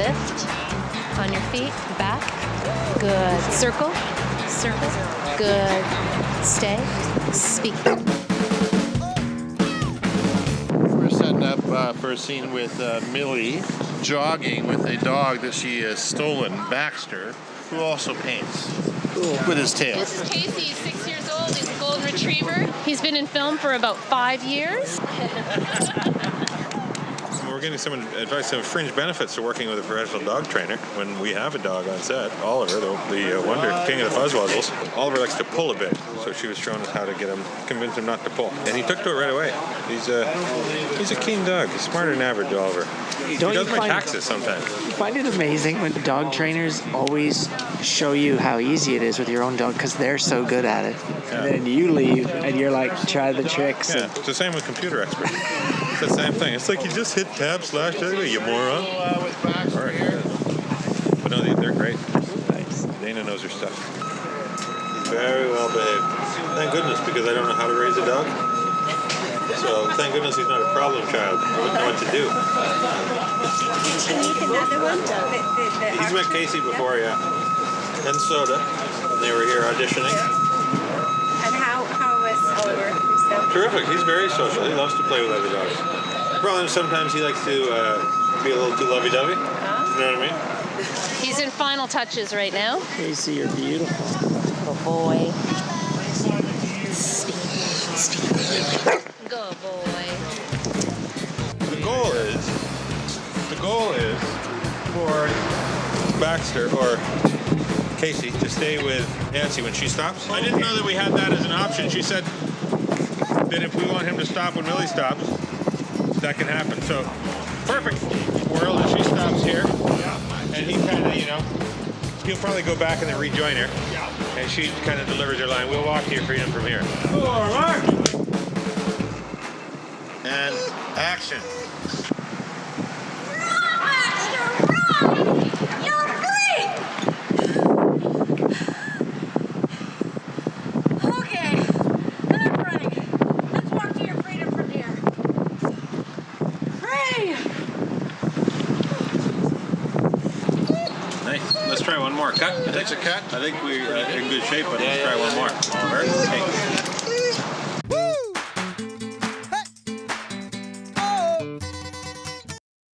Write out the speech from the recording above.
Lift on your feet, back. Good. Circle, circle. Good. Stay. Speak. We're setting up for a scene with Millie jogging with a dog that she has stolen, Baxter, who also paints with his tail. This is Casey. He's 6 years old. He's a golden retriever. He's been in film for about 5 years. We're getting some advice, some fringe benefits to working with a professional dog trainer when we have a dog on set. Oliver, the wonder king of the fuzzwuzzles. Oliver likes to pull a bit, so she was showing us how to convince him not to pull. And he took to it right away. He's a keen dog. He's smarter than average, Oliver. He does my taxes sometimes. You find it amazing when dog trainers always show you how easy it is with your own dog because they're so good at it. Yeah. And then you leave and you're like, try the tricks. Yeah, it's the same with computer experts. It's the same thing. It's like you just hit tab / you moron. With Baxter All right. here. But no, they're great. Nice. Dana knows her stuff. He's very well behaved. Thank goodness, because I don't know how to raise a dog. So thank goodness he's not a problem child. I wouldn't know what to do. Did you meet another one? He's met Casey before, yeah. And Soda. And they were here auditioning. And how was Oliver himself? Terrific. He's very social. He loves to play with other dogs. Probably sometimes he likes to be a little too lovey-dovey. You know what I mean? He's in final touches right now. Casey, you're beautiful. Good boy. Good boy. The goal is for Baxter or Casey to stay with Nancy when she stops. I didn't know that we had that as an option. She said that if we want him to stop when Millie stops, that can happen. So, perfect world if she stops here, and he kind of, he'll probably go back and then rejoin her, and she kind of delivers her line, "We'll walk to your freedom from here." All right. And action. Let's try one more. Cut? That's a cut. I think we're in good shape, but let's try one more. Oliver, hey.